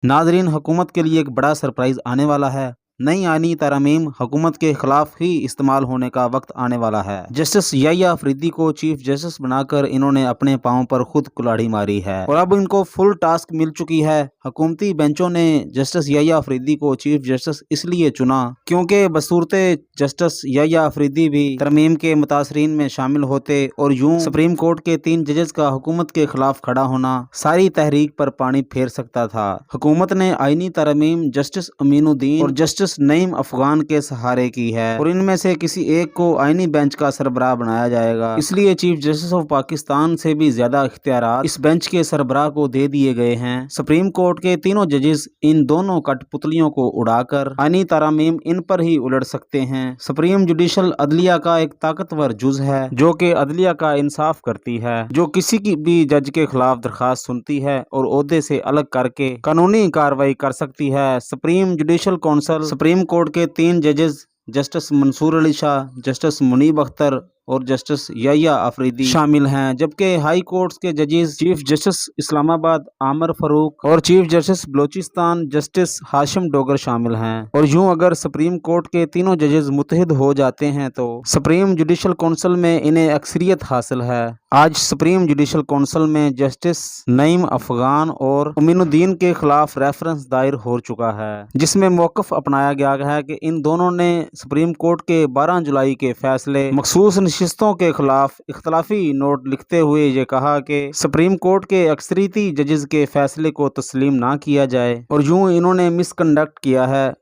नाजरीन, हुकूमत के लिए एक बड़ा सरप्राइज आने वाला है। नई आईनी तरमीम हुकूमत के खिलाफ ही इस्तेमाल होने का वक्त आने वाला है। जस्टिस याह्या अफरीदी को चीफ जस्टिस बनाकर इन्होंने अपने पांव पर खुद कुल्हाड़ी मारी है और अब इनको फुल टास्क मिल चुकी है। हुकूमती बेंचों ने जस्टिस याह्या अफरीदी को चीफ जस्टिस इसलिए चुना क्योंकि बसूरते जस्टिस याह्या अफरीदी भी तरमीम के मुतासरीन में शामिल होते और यूं सुप्रीम कोर्ट के 3 जजेस का हुकूमत के खिलाफ खड़ा होना सारी तहरीक पर पानी फेर सकता था। हुकूमत ने आईनी तरमीम जस्टिस अमीनुद्दीन और जस्टिस नईम अफगान के सहारे की है और इनमें से किसी एक को आईनी बेंच का सरबराह बनाया जाएगा। इसलिए चीफ जस्टिस ऑफ पाकिस्तान से भी ज्यादा इख्तियारात इस बेंच के सरबराह को दे दिए गए हैं। सुप्रीम कोर्ट के तीनों जजेस इन दोनों कठपुतलियों को उड़ाकर आईनी तरमीम इन पर ही उलट सकते हैं। सुप्रीम जुडिशल अदलिया का एक ताकतवर जुज है जो कि अदलिया का इंसाफ करती है, जो किसी की भी जज के खिलाफ दरखास्त सुनती है और ओहदे से अलग करके कानूनी कार्रवाई कर सकती है। Supreme judicial council supreme court के 3 जजेस जस्टिस मंसूर अली शाह, जस्टिस मुनीब अख्तर और जस्टिस याह्या अफरीदी शामिल हैं, जबकि हाई कोर्ट्स के जजेस चीफ जस्टिस इस्लामाबाद आमिर फारूक और chief justice Balochistan justice Hashim Dogar शामिल हैं। और यूं अगर सुप्रीम कोर्ट के तीनों जजेस मुत्तहिद हो जाते हैं तो सुप्रीम जुडिशल काउंसिल में इन्हें अक्सरियत हासिल है। आज सुप्रीम जुडिशल काउंसिल में जस्टिस नईम अफगान और अमीनुद्दीन के खिलाफ रेफरेंस दायर हो चुका है, जिसमें मौक़िफ़ अपनाया गया है कि इन दोनों ने सुप्रीम कोर्ट के 12 जुलाई के फैसले मखसूस नशिस्तों के खिलाफ इख्तलाफी नोट लिखते हुए ये कहा कि सुप्रीम कोर्ट के अक्सरियती जजेस के फैसले को तस्लीम ना किया जाए और यूं इन्होंने मिसकंडक्ट किया है,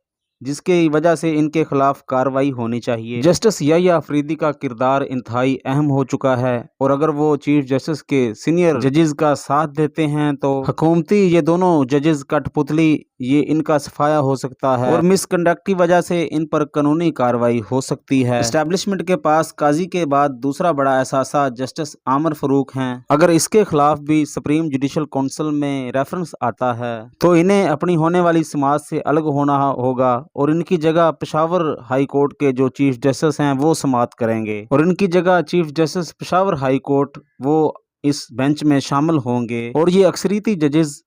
जिसकी वजह से इनके खिलाफ कार्रवाई होनी चाहिए। जस्टिस याह्या अफरीदी का किरदार इंतहाई अहम हो चुका है और अगर वो चीफ जस्टिस के सीनियर जजेस का साथ देते हैं तो हुकूमती ये दोनों जजेस कठपुतली ये इनका सफाया हो सकता है और मिसकंडक्ट की वजह से इन पर कानूनी कार्रवाई हो सकती है। एस्टेब्लिशमेंट के पास काजी के बाद दूसरा बड़ा एहसासा जस्टिस आमिर फारूक हैं। अगर इसके खिलाफ भी सुप्रीम जुडिशल काउंसिल में रेफरेंस आता है तो इन्हें अपनी होने वाली समाज से अलग होना होगा और इनकी जगह पेशावर हाई कोर्ट के जो चीफ जस्टिस हैं वो समाअत करेंगे और इनकी जगह chief justice Peshawar high court वो इस बेंच में शामिल होंगे और ये अक्सरियती जजेस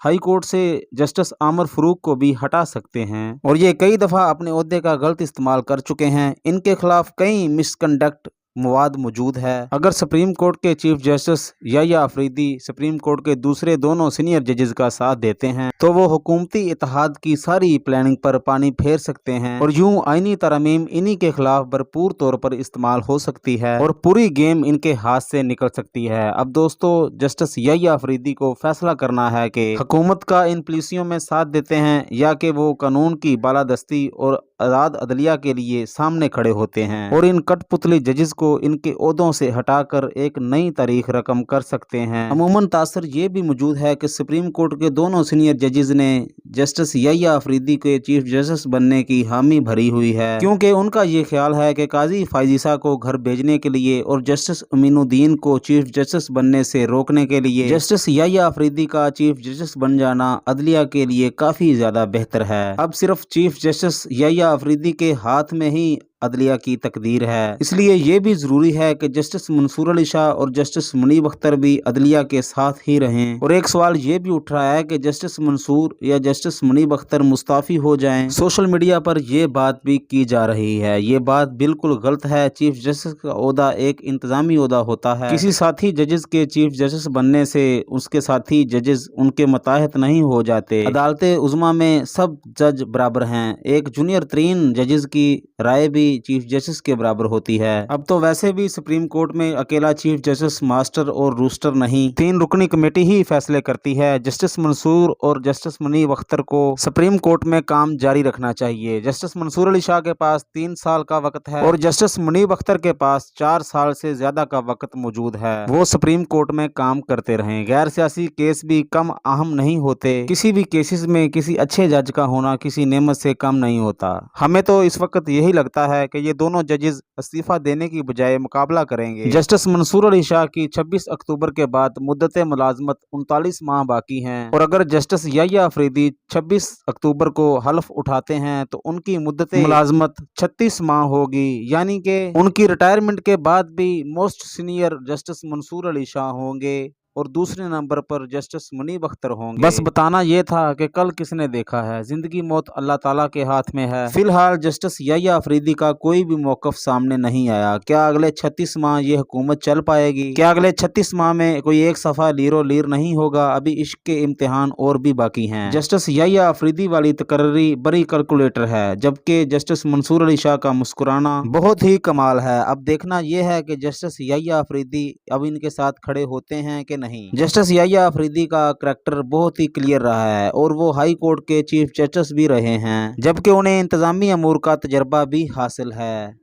हाई कोर्ट से जस्टिस आमिर फारूक को भी हटा सकते हैं और ये कई दफ़ा अपने ओहदे का गलत इस्तेमाल कर चुके हैं। इनके खिलाफ कई मिसकंडक्ट मवाद मौजूद है। अगर सुप्रीम कोर्ट के chief justice Yahya Afridi supreme court के दूसरे दोनों सीनियर जजेस का साथ देते हैं तो वो हुकूमती इत्तेहाद की सारी प्लानिंग पर पानी फेर सकते हैं और यूं आईनी तरमीम इन्हीं के खिलाफ भरपूर तौर पर इस्तेमाल हो सकती है और पूरी गेम इनके हाथ से निकल सकती है। अब दोस्तों, जस्टिस याह्या अफरीदी को फैसला करना है कि हुकूमत का इन पॉलिसियों में साथ देते हैं या कि वो कानून की बालादस्ती और आज़ाद अदलिया के लिए सामने खड़े होते हैं और इन कठपुतली जजेस को इनके ओहदों से हटाकर एक नई तारीख रकम कर सकते हैं। अमूमन तासर ये भी मौजूद है कि सुप्रीम कोर्ट के दोनों सीनियर जजेस ने जस्टिस याह्या अफरीदी के चीफ जस्टिस बनने की हामी भरी हुई है, क्योंकि उनका ये ख्याल है कि काजी फायजीसा को घर भेजने के लिए और जस्टिस अमीनुद्दीन को चीफ जस्टिस बनने से रोकने के लिए जस्टिस याह्या अफरीदी का चीफ जस्टिस बन जाना अदलिया के लिए काफी ज्यादा बेहतर है। अब सिर्फ चीफ जस्टिस याह्या अफरीदी के हाथ में ही अदलिया की तकदीर है, इसलिए ये भी जरूरी है कि जस्टिस मंसूर अली शाह और जस्टिस मुनीब अख्तर भी अदलिया के साथ ही रहें। और एक सवाल ये भी उठ रहा है कि जस्टिस मंसूर या जस्टिस मुनीब अख्तर मुस्ताफी हो जाएं। सोशल मीडिया पर यह बात भी की जा रही है, ये बात बिल्कुल गलत है। चीफ जस्टिस का ओहदा एक इंतजामी ओहदा होता है, किसी साथी जजेस के चीफ जस्टिस बनने से उसके साथी जजेस उनके मुताहत नहीं हो जाते। अदालत उज़्मा में सब जज बराबर हैं, एक जूनियर तरीन जजेस की राय भी चीफ जस्टिस के बराबर होती है। अब तो वैसे भी सुप्रीम कोर्ट में अकेला चीफ जस्टिस मास्टर और रूस्टर नहीं, 3 रुकनी कमेटी ही फैसले करती है। जस्टिस मंसूर और जस्टिस मुनीब अख्तर को सुप्रीम कोर्ट में काम जारी रखना चाहिए। जस्टिस मंसूर अली शाह के पास 3 साल का वक्त है और जस्टिस मुनीब अख्तर के पास 4 साल से ज्यादा का वक्त मौजूद है। वो सुप्रीम कोर्ट में काम करते रहें। गैर सियासी केस भी कम अहम नहीं होते। किसी भी केसेस में किसी अच्छे जज का होना किसी नेमत से कम नहीं होता। हमें तो इस वक्त यही लगता है कि ये दोनों जजेस इस्तीफा देने की बजाय मुकाबला करेंगे। जस्टिस मंसूर अली शाह की 26 अक्टूबर के बाद मुद्दत मुलाजमत 39 माह बाकी हैं और अगर जस्टिस याह्या अफरीदी 26 अक्टूबर को हल्फ उठाते हैं तो उनकी मुद्दत मुलाजमत 36 माह होगी, यानी कि उनकी रिटायरमेंट के बाद भी most senior justice Mansoor Ali Shah होंगे और दूसरे नंबर पर जस्टिस मुनीब अख्तर होंगे। बस बताना ये था कि कल किसने देखा है, जिंदगी मौत अल्लाह ताला के हाथ में है। फिलहाल जस्टिस याह्या अफरीदी का कोई भी मौकफ सामने नहीं आया। क्या अगले 36 माह ये हुकूमत चल पाएगी? क्या अगले 36 माह में कोई एक सफा लीरो लीर नहीं होगा? अभी इश्क के इम्तिहान और भी बाकी हैं। जस्टिस याह्या अफरीदी वाली तकर्री बड़ी कैलकुलेटर है, जबकि जस्टिस मंसूर अली शाह का मुस्कुराना बहुत ही कमाल है। अब देखना यह है कि जस्टिस याह्या अफरीदी अब इनके साथ खड़े होते हैं कि नहीं। जस्टिस याह्या अफरीदी का करैक्टर बहुत ही क्लियर रहा है और वो हाई कोर्ट के चीफ जस्टिस भी रहे हैं, जबकि उन्हें इंतजामी अमूर का तजर्बा भी हासिल है।